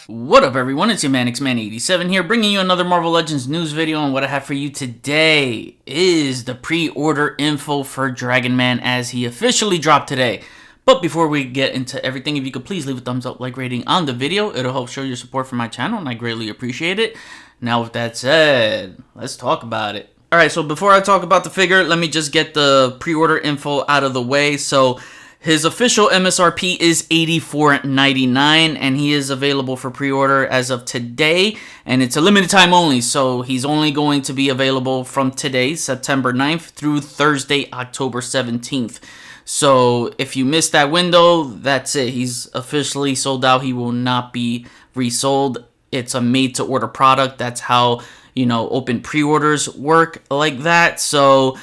What up, everyone? It's your man X-Man87 here, bringing you another Marvel Legends news video. And what I have for you today is the pre-order info for Dragonman as he officially dropped today. But before we get into everything, if you could please leave a thumbs up, like rating on the video, it'll help show your support for my channel, and I greatly appreciate it. Now, with that said, let's talk about it. Alright, so before I talk about the figure, let me just get the pre-order info out of the way. So, his official MSRP is $84.99, and he is available for pre-order as of today, and it's a limited time only, so he's only going to be available from today, September 9th, through Thursday, October 17th. So if you missed that window, that's it. He's officially sold out. He will not be resold. It's a made-to-order product. That's how, open pre-orders work like that. So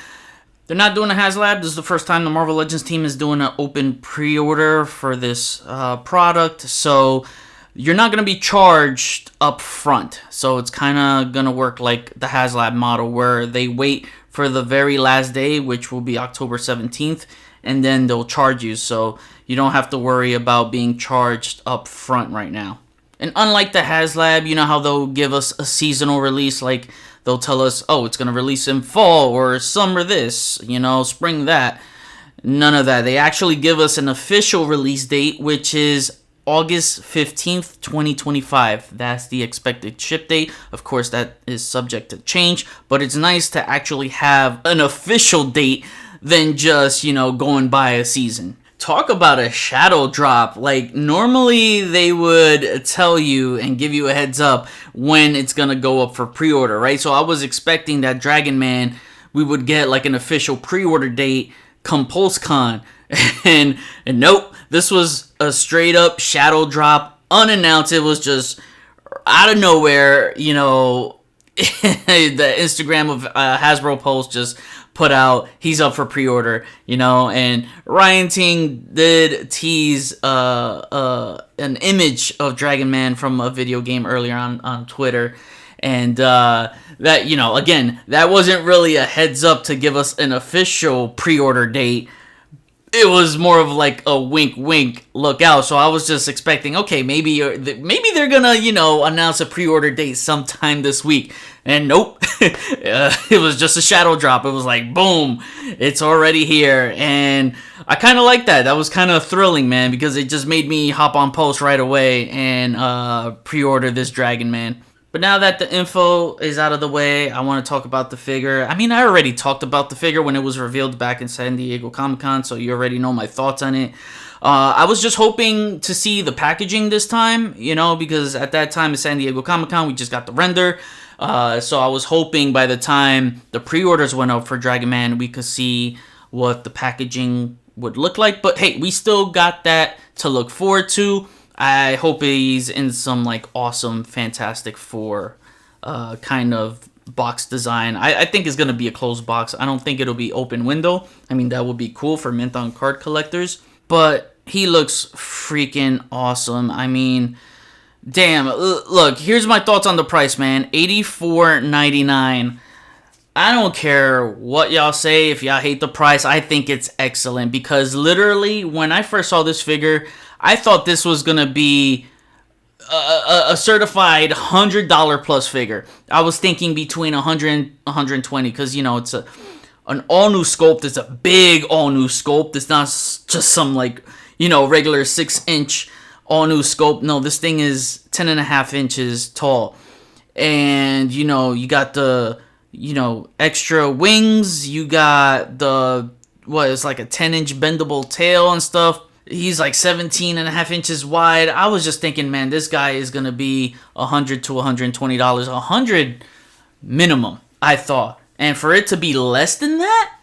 they're not doing a HasLab. This is the first time the Marvel Legends team is doing an open pre-order for this product. So you're not going to be charged up front. So it's kind of going to work like the HasLab model, where they wait for the very last day, which will be October 17th, and then they'll charge you. So you don't have to worry about being charged up front right now. And unlike the HasLab, you know how they'll give us a seasonal release, like they'll tell us, oh, it's going to release in fall or summer this, spring that. None of that. They actually give us an official release date, which is August 15th, 2025. That's the expected ship date. Of course, that is subject to change, but it's nice to actually have an official date than just, going by a season. Talk about a shadow drop. Like, normally they would tell you and give you a heads up when it's gonna go up for pre-order, right? So I was expecting that Dragonman, we would get like an official pre-order date come PulseCon. and nope, this was a straight up shadow drop, unannounced. It was just out of nowhere, the Instagram of Hasbro post just put out, he's up for pre-order, and Ryan Ting did tease an image of Dragonman from a video game earlier on Twitter, and that, again, that wasn't really a heads up to give us an official pre-order date. It was more of like a wink, wink, look out. So I was just expecting, okay, maybe they're gonna, announce a pre-order date sometime this week. And nope, it was just a shadow drop. It was like, boom, it's already here. And I kind of like that. That was kind of thrilling, man, because it just made me hop on post right away and pre-order this Dragonman. But now that the info is out of the way, I want to talk about the figure. I mean, I already talked about the figure when it was revealed back in San Diego Comic-Con, so you already know my thoughts on it. I was just hoping to see the packaging this time, because at that time at San Diego Comic-Con, we just got the render. So I was hoping by the time the pre-orders went up for Dragonman, we could see what the packaging would look like. But hey, we still got that to look forward to. I hope he's in some awesome Fantastic Four kind of box design. I think it's going to be a closed box. I don't think it'll be open window. I mean, that would be cool for mint on card collectors. But he looks freaking awesome. I mean, damn. Look, here's my thoughts on the price, man. $84.99. I don't care what y'all say. If y'all hate the price, I think it's excellent. Because literally, when I first saw this figure, I thought this was going to be a certified $100 plus figure. I was thinking between 100 and 120 because, it's an all-new sculpt. It's a big all-new sculpt. It's not just some, regular 6-inch all-new sculpt. No, this thing is 10.5 inches tall. And, you got the, extra wings. You got the, it's like a 10-inch bendable tail and stuff. He's like 17.5 inches wide. I was just thinking, man, this guy is going to be $100 to $120. $100 minimum, I thought. And for it to be less than that?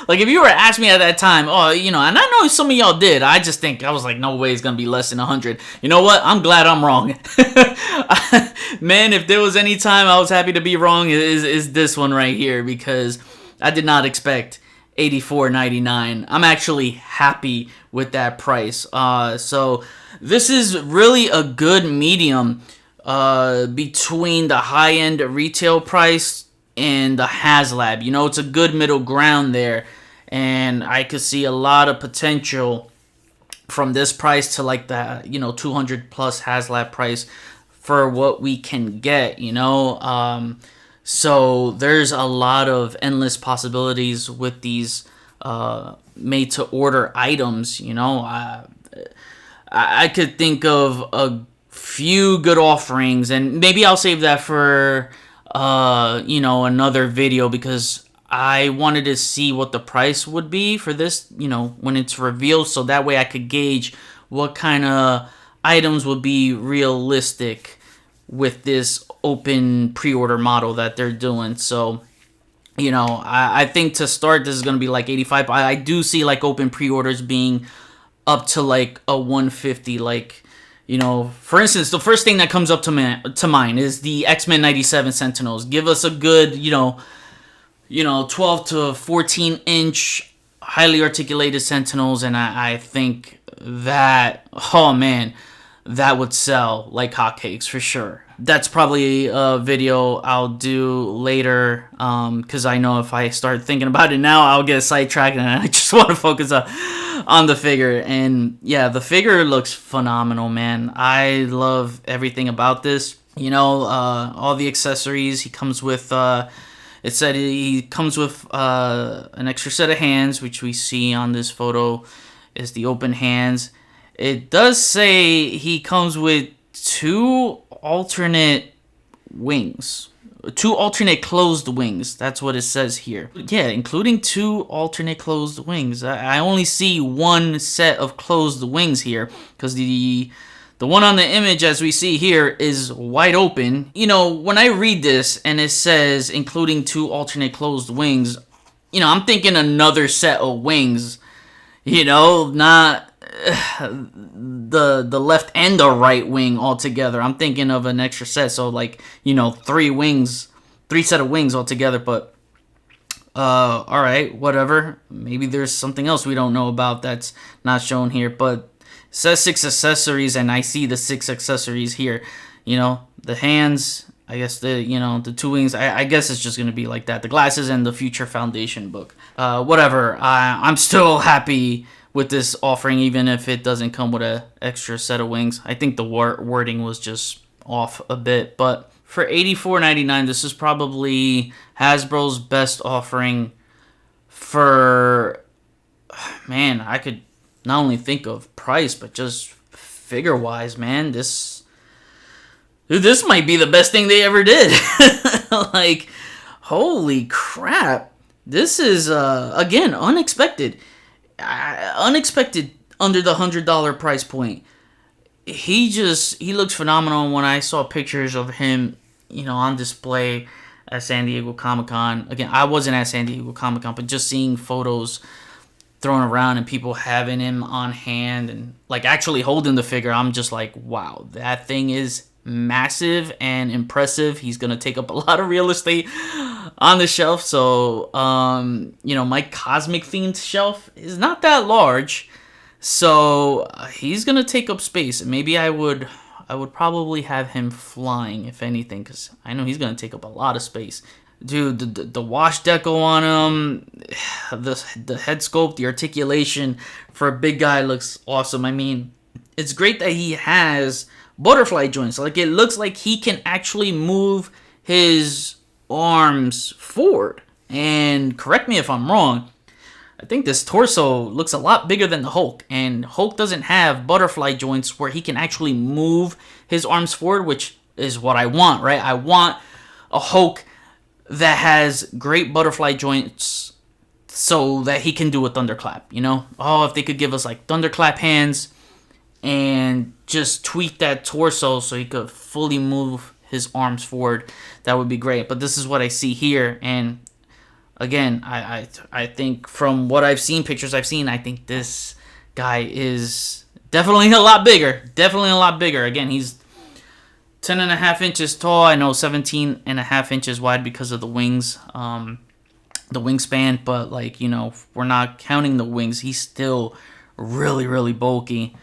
Like, if you were to ask me at that time, and I know some of y'all did. I was like, no way it's going to be less than 100. You know what? I'm glad I'm wrong. Man, if there was any time I was happy to be wrong, is this one right here. Because I did not expect $84.99. I'm actually happy with that price. So this is really a good medium between the high-end retail price and the HasLab. It's a good middle ground there, and I could see a lot of potential from this price to like the 200 plus HasLab price for what we can get, so there's a lot of endless possibilities with these made to order items. I could think of a few good offerings, and maybe I'll save that for another video, because I wanted to see what the price would be for this, when it's revealed, so that way I could gauge what kind of items would be realistic with this open pre-order model that they're doing. So, I think to start, this is going to be like 85. I do see like open pre-orders being up to like a 150. Like, for instance, the first thing that comes up to mind is the X-Men 97 Sentinels. Give us a good, 12 to 14 inch highly articulated Sentinels, and I think that, oh man, that would sell like hotcakes for sure. That's probably a video I'll do later, because I know if I start thinking about it now, I'll get sidetracked, and I just want to focus on the figure. And yeah, the figure looks phenomenal, man. I love everything about this. All the accessories. He comes with, it said he comes with an extra set of hands, which we see on this photo is the open hands. It does say he comes with two alternate wings. Two alternate closed wings. That's what it says here. Yeah, including two alternate closed wings. I only see one set of closed wings here, because the one on the image, as we see here, is wide open. When I read this and it says including two alternate closed wings, I'm thinking another set of wings. Not the left and the right wing altogether. I'm thinking of an extra set, so like three set of wings altogether. But all right, whatever. Maybe there's something else we don't know about that's not shown here. But it says 6 accessories, and I see the 6 accessories here. The hands, I guess the 2 wings. I guess it's just gonna be like that. The glasses and the Future Foundation book. Whatever. I'm still happy with this offering, even if it doesn't come with an extra set of wings. I think the wording was just off a bit, but for $84.99, this is probably Hasbro's best offering for, man, I could not only think of price, but just figure-wise, man, this might be the best thing they ever did. Like, holy crap. This is, again, unexpected. Unexpected under the $100 price point. He looks phenomenal. When I saw pictures of him, on display at San Diego Comic-Con. Again, I wasn't at San Diego Comic-Con, but just seeing photos thrown around and people having him on hand and like actually holding the figure, I'm just like, wow, that thing is massive and impressive. He's gonna take up a lot of real estate on the shelf. So my cosmic themed shelf is not that large, so he's gonna take up space. Maybe I would probably have him flying, if anything, because I know he's gonna take up a lot of space. Dude, the wash deco on him, the head sculpt, the articulation for a big guy looks awesome. I mean, it's great that he has butterfly joints. Like, it looks like he can actually move his arms forward. And correct me if I'm wrong, I think this torso looks a lot bigger than the Hulk, and Hulk doesn't have butterfly joints where he can actually move his arms forward, which is what I want, right? I want a Hulk that has great butterfly joints so that he can do a thunderclap, Oh, if they could give us like thunderclap hands and just tweak that torso so he could fully move his arms forward, that would be great. But this is what I see here, and again, I think from what I've seen, pictures I've seen, I think this guy is definitely a lot bigger. Definitely a lot bigger. Again, he's 10.5 inches tall. I know 17.5 inches wide because of the wings, the wingspan. But like, we're not counting the wings. He's still really, really bulky.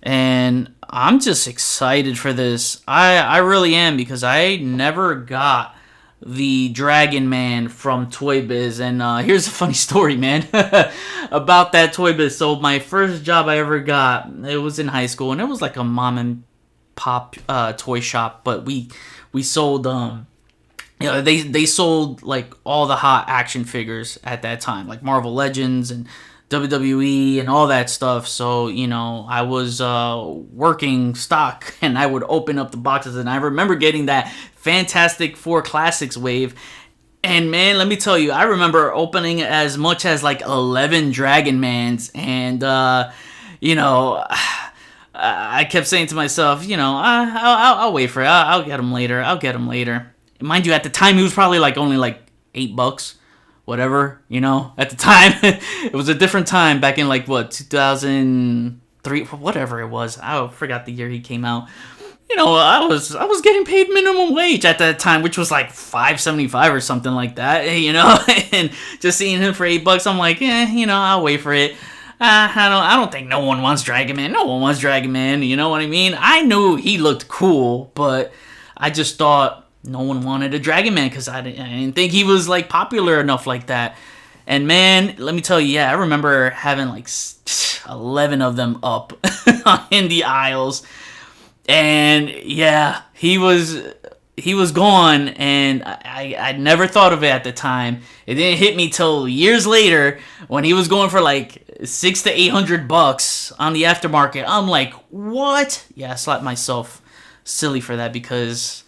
And I'm just excited for this. I really am, because I never got the Dragonman from Toy Biz. And here's a funny story, man, about that Toy Biz. So my first job I ever got, it was in high school, and it was like a mom and pop toy shop, but we sold they sold like all the hot action figures at that time, like Marvel Legends and WWE and all that stuff. So, I was working stock, and I would open up the boxes, and I remember getting that Fantastic Four Classics wave. And man, let me tell you, I remember opening as much as like 11 Dragonmans, and I kept saying to myself, I'll wait for it. I'll get them later. Mind you, at the time, he was probably like only like $8, whatever. At the time, it was a different time back in like 2003, whatever it was. I forgot the year he came out. I was getting paid minimum wage at that time, which was like $5.75 or something like that. And just seeing him for $8, I'm like, I'll wait for it. I don't think no one wants Dragonman. No one wants Dragonman. You know what I mean? I knew he looked cool, but I just thought no one wanted a Dragonman because I didn't think he was like popular enough like that. And man, let me tell you, I remember having like 11 of them up in the aisles. And yeah, he was gone, and I never thought of it at the time. It didn't hit me till years later when he was going for like $600 to $800 on the aftermarket. I'm like, what? Yeah, I slapped myself silly for that because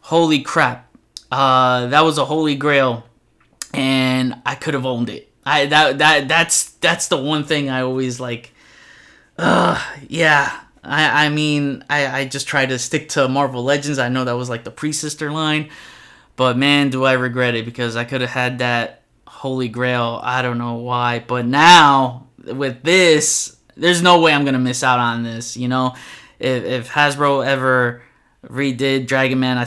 holy crap, that was a holy grail, and I could have owned it. That's the one thing I always like. Yeah. I just try to stick to Marvel Legends. I know that was like the pre-sister line, but man, do I regret it because I could have had that holy grail. I don't know why, but now with this, there's no way I'm gonna miss out on this. If Hasbro ever redid Dragonman, I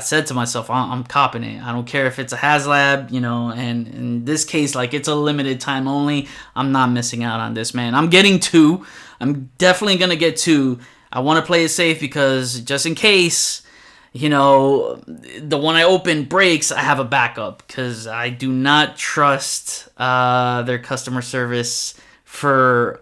said to myself, I'm copping it. I don't care if it's a HasLab, and in this case, like it's a limited time only. I'm not missing out on this, man. I'm getting 2. I'm definitely going to get 2. I want to play it safe because just in case, the one I open breaks, I have a backup because I do not trust their customer service for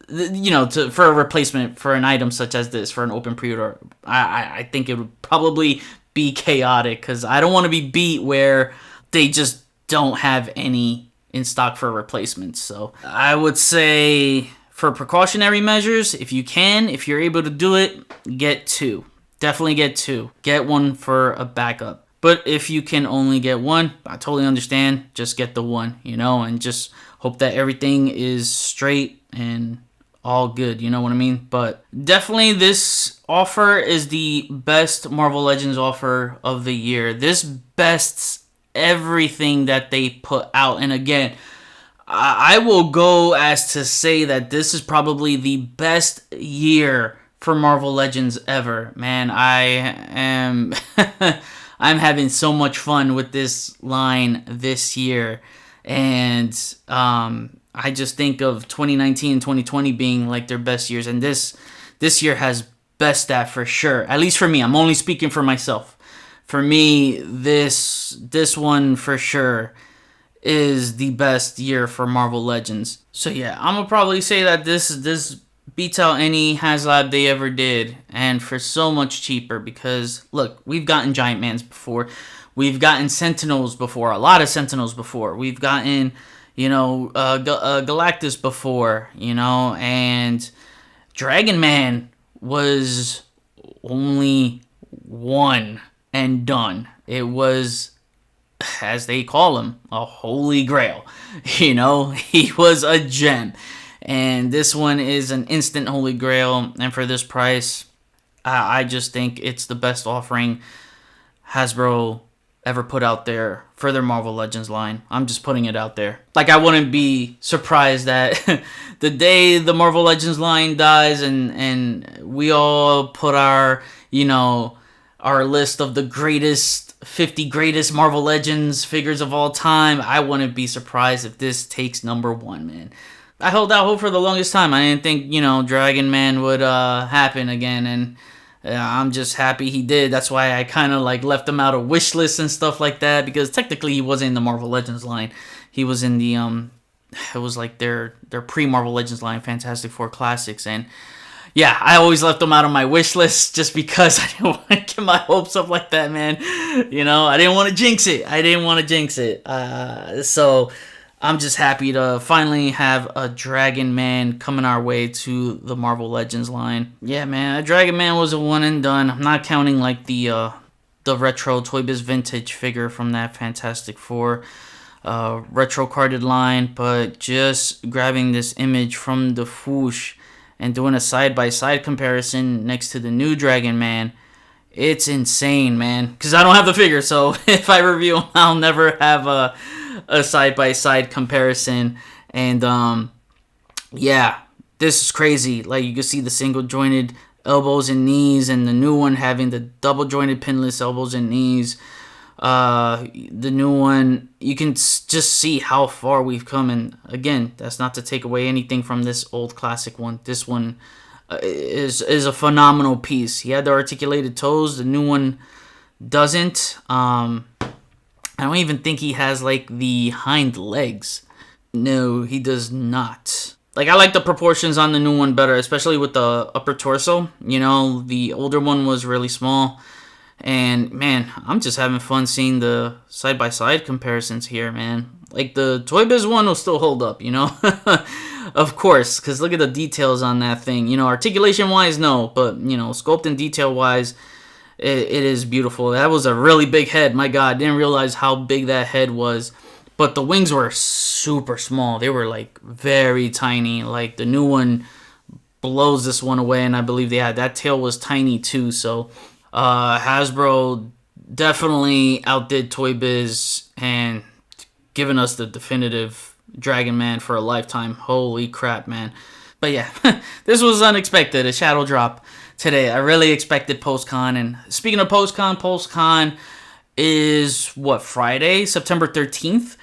for a replacement for an item such as this, for an open pre-order. I think it would probably be chaotic because I don't want to be beat where they just don't have any in stock for replacements. So I would say for precautionary measures, if you're able to do it, get 2. Definitely get 2. Get one for a backup. But if you can only get 1, I totally understand. Just get the 1, and just hope that everything is straight and all good, you know what I mean? But definitely this offer is the best Marvel Legends offer of the year. This bests everything that they put out. And again, I will go as to say that this is probably the best year for Marvel Legends ever. Man, I am I'm having so much fun with this line this year. And I just think of 2019 and 2020 being like their best years, and this year has best that for sure. At least for me, I'm only speaking for myself. For me, this one for sure is the best year for Marvel Legends. So yeah, I'm gonna probably say that this beats out any HasLab they ever did, and for so much cheaper. Because look, we've gotten Giant Mans before, we've gotten Sentinels before, a lot of Sentinels before, we've gotten Galactus before, and Dragonman was only one and done. It was, as they call him, a holy grail. He was a gem. And this one is an instant holy grail. And for this price, I just think it's the best offering Hasbro ever put out there for their Marvel Legends line. I'm just putting it out there. Like, I wouldn't be surprised that the day the Marvel Legends line dies and we all put our list of the 50 greatest Marvel Legends figures of all time, I wouldn't be surprised if this takes number 1, man. I held out hope for the longest time. I didn't think, Dragonman would happen again, and I'm just happy he did. That's why I kind of like left him out of wish lists and stuff like that, because technically he wasn't in the Marvel Legends line. He was in the it was like their pre-Marvel Legends line, Fantastic Four Classics. And yeah, I always left them out of my wish list just because I didn't want to get my hopes up like that, man. You know, I didn't want to jinx it. So I'm just happy to finally have a Dragonman coming our way to the Marvel Legends line. Yeah, man, a Dragonman was a one and done. I'm not counting like the retro Toy Biz vintage figure from that Fantastic Four retro carded line, but just grabbing this image from the Foosh and doing a side-by-side comparison next to the new Dragonman, it's insane, man. Because I don't have the figure, so if I review them, I'll never have a side-by-side comparison. And, yeah, this is crazy. Like, you can see the single-jointed elbows and knees, and the new one having the double-jointed pinless elbows and knees. The new one, you can just see how far we've come. And again, that's not to take away anything from this old classic one. This one is a phenomenal piece. He had the articulated toes. The new one doesn't. I don't even think he has like the hind legs. No, he does not. Like, I like the proportions on the new one better, especially with the upper torso. You know, the older one was really small. And, man, I'm just having fun seeing the side-by-side comparisons here, man. Like, the Toy Biz one will still hold up, you know? Of course, because look at the details on that thing. You know, articulation-wise, no. But, you know, sculpt and detail-wise, it is beautiful. That was a really big head. My God, didn't realize how big that head was. But the wings were super small. They were, like, very tiny. Like, the new one blows this one away, and I believe that tail was tiny, too, so... Hasbro definitely outdid Toy Biz and given us the definitive Dragonman for a lifetime. Holy crap, man. But yeah, this was unexpected, a shadow drop today. I really expected PostCon. And speaking of PostCon is, Friday, September 13th.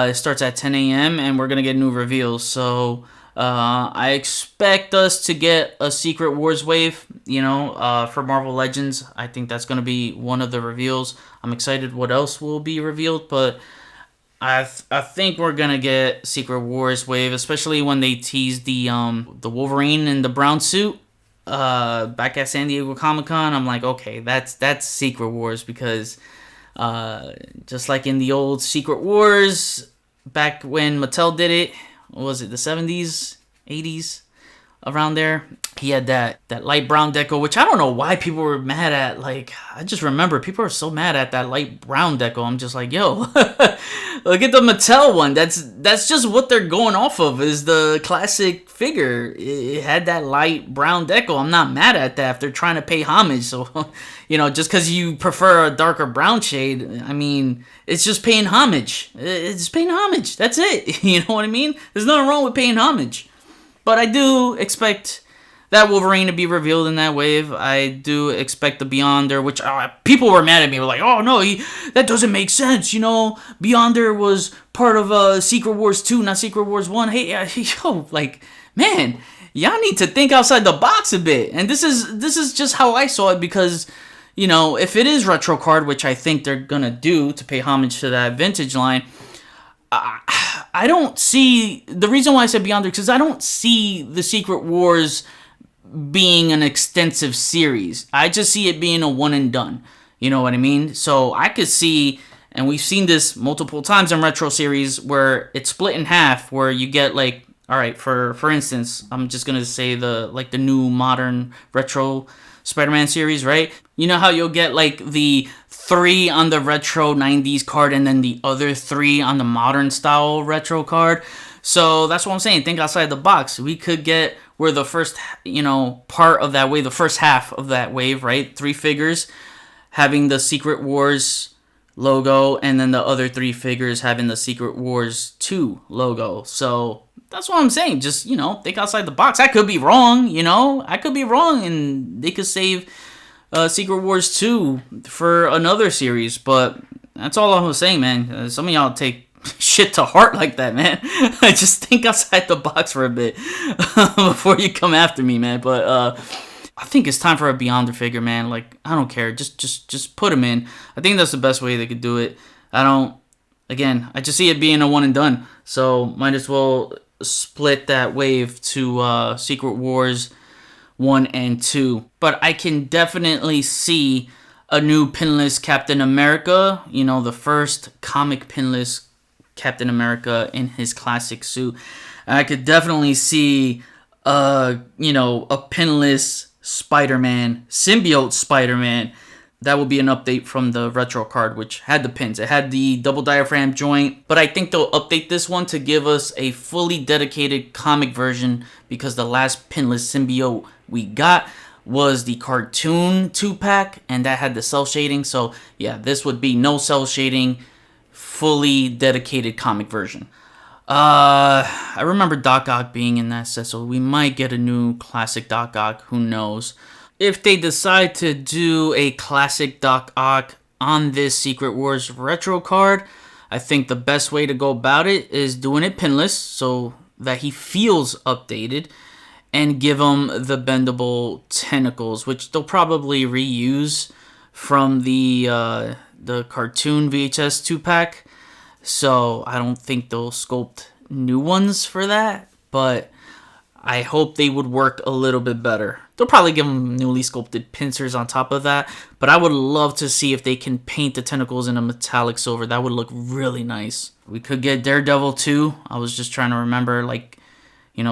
It starts at 10 a.m. and we're going to get new reveals. So... I expect us to get a Secret Wars wave, you know, for Marvel Legends. I think that's going to be one of the reveals. I'm excited what else will be revealed, but I think we're going to get Secret Wars wave, especially when they tease the Wolverine in the brown suit back at San Diego Comic-Con. I'm like, okay, that's Secret Wars, because just like in the old Secret Wars back when Mattel did it, what was it, the 70s, 80s, around there? He had that light brown deco, which I don't know why people were mad at. Like, I just remember people are so mad at that light brown deco. I'm just like, yo, look at the Mattel one. That's just what they're going off of, is the classic figure. It had that light brown deco. I'm not mad at that if they're trying to pay homage. So, you know, just because you prefer a darker brown shade, I mean, it's just paying homage. It's paying homage. That's it. You know what I mean? There's nothing wrong with paying homage. But I do expect that Wolverine to be revealed in that wave. I do expect the Beyonder, which people were mad at me. Were like, oh, no, that doesn't make sense. You know, Beyonder was part of Secret Wars 2, not Secret Wars 1. Hey, yo, like, man, y'all need to think outside the box a bit. And this is just how I saw it, because, you know, if it is retro card, which I think they're going to do to pay homage to that vintage line, I don't see... The reason why I said Beyonder, because I don't see the Secret Wars being an extensive series. I just see it being a one and done. You know what I mean? So I could see, and we've seen this multiple times in retro series, where it's split in half, where you get like, all right, for instance, I'm just gonna say the new modern retro Spider-Man series, right? You know how you'll get like the 3 on the retro 90s card and then the other 3 on the modern style retro card? So that's what I'm saying. Think outside the box. We could get where the first, part of that wave, the first half of that wave, right? 3 figures having the Secret Wars logo, and then the other 3 figures having the Secret Wars 2 logo. So that's what I'm saying. Just, think outside the box. I could be wrong, I could be wrong, and they could save Secret Wars 2 for another series. But that's all I was saying, man. Some of y'all take shit to heart like that, man. I just think outside the box for a bit before you come after me, man. But I think it's time for a Beyonder figure, man. Like, I don't care. Just put him in. I think that's the best way they could do it. Again, I just see it being a one and done. So might as well split that wave to Secret Wars 1 and 2. But I can definitely see a new pinless Captain America. You know, the first comic pinless Captain America in his classic suit. And I could definitely see, a pinless Spider-Man, symbiote Spider-Man. That will be an update from the retro card, which had the pins. It had the double diaphragm joint, but I think they'll update this one to give us a fully dedicated comic version, because the last pinless symbiote we got was the cartoon 2-pack, and that had the cell shading. So yeah, this would be no cell shading, fully dedicated comic version. I remember Doc Ock being in that set, so we might get a new classic Doc Ock. Who knows? If they decide to do a classic Doc Ock on this Secret Wars retro card, I think the best way to go about it is doing it pinless so that he feels updated, and give him the bendable tentacles, which they'll probably reuse from the cartoon VHS 2-pack. So I don't think they'll sculpt new ones for that, but I hope they would work a little bit better. They'll probably give them newly sculpted pincers on top of that, but I would love to see if they can paint the tentacles in a metallic silver. That would look really nice. We could get Daredevil too. I was just trying to remember,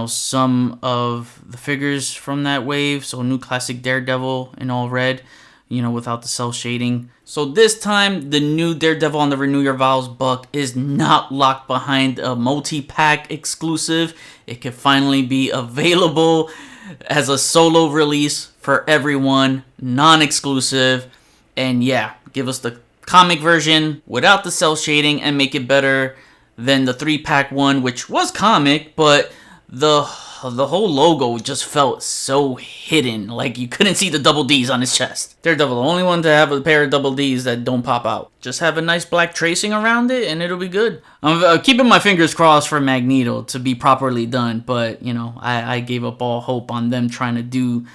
some of the figures from that wave. So new classic Daredevil in all red, without the cell shading. So this time, the new Daredevil on the Renew Your Vows buck is not locked behind a multi-pack exclusive. It can finally be available as a solo release for everyone, non-exclusive. And yeah, give us the comic version without the cell shading and make it better than the 3-pack one, which was comic, but the whole logo just felt so hidden. Like, you couldn't see the double D's on his chest. Daredevil, the only one to have a pair of double D's that don't pop out. Just have a nice black tracing around it and it'll be good. I'm keeping my fingers crossed for Magneto to be properly done, but, I gave up all hope on them trying to do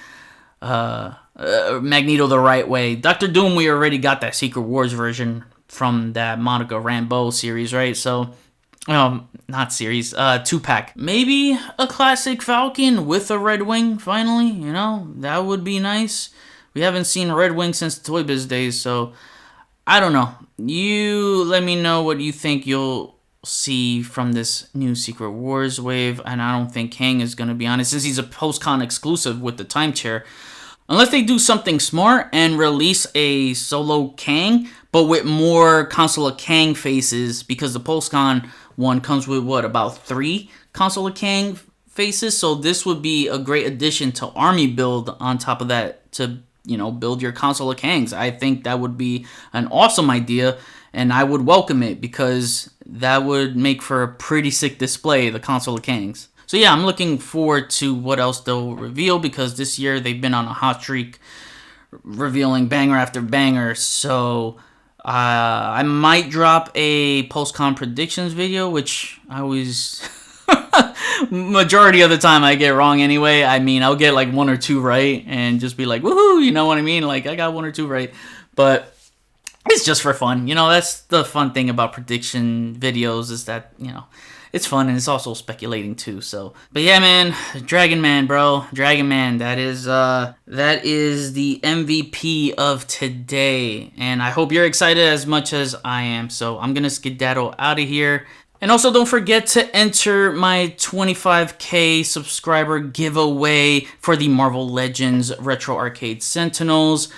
Magneto the right way. Doctor Doom, we already got that Secret Wars version from that Monica Rambeau series, right? So, not series, 2-pack. Maybe a classic Falcon with a Red Wing, finally, that would be nice. We haven't seen Red Wing since Toy Biz days, so I don't know. You let me know what you think you'll see from this new Secret Wars wave, and I don't think Kang is going to be on it, since he's a post-con exclusive with the time chair. Unless they do something smart and release a solo Kang, but with more Council of Kang faces, because the post-con one comes with, about 3 Council of Kang faces? So this would be a great addition to Army build on top of that to, build your Council of Kangs. I think that would be an awesome idea, and I would welcome it, because that would make for a pretty sick display, the Council of Kangs. So yeah, I'm looking forward to what else they'll reveal, because this year they've been on a hot streak revealing banger after banger. So I might drop a post-con predictions video, which I always majority of the time I get wrong anyway. I mean, I'll get like 1 or 2 right and just be like, woohoo, you know what I mean? Like, I got 1 or 2 right, but it's just for fun. That's the fun thing about prediction videos, is that, it's fun, and it's also speculating too. So, but yeah, man, Dragonman, bro, Dragonman. That is the MVP of today, and I hope you're excited as much as I am. So I'm gonna skedaddle out of here, and also don't forget to enter my 25K subscriber giveaway for the Marvel Legends Retro Arcade Sentinels.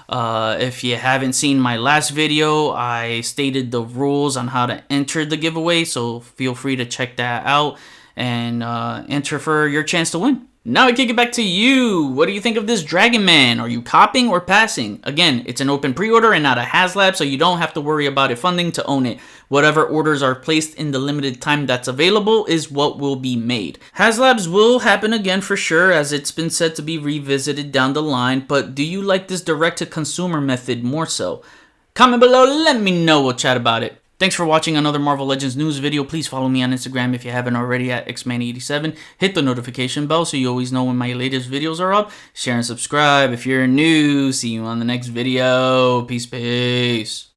If you haven't seen my last video, I stated the rules on how to enter the giveaway, so feel free to check that out and enter for your chance to win. Now I kick it back to you. What do you think of this Dragonman? Are you copying or passing? Again, it's an open pre-order and not a HasLab, so you don't have to worry about it funding to own it. Whatever orders are placed in the limited time that's available is what will be made. HasLabs will happen again for sure, as it's been said to be revisited down the line, but do you like this direct-to-consumer method more so? Comment below, let me know, we'll chat about it. Thanks for watching another Marvel Legends news video. Please follow me on Instagram if you haven't already at xman87. Hit the notification bell so you always know when my latest videos are up. Share and subscribe if you're new. See you on the next video. Peace.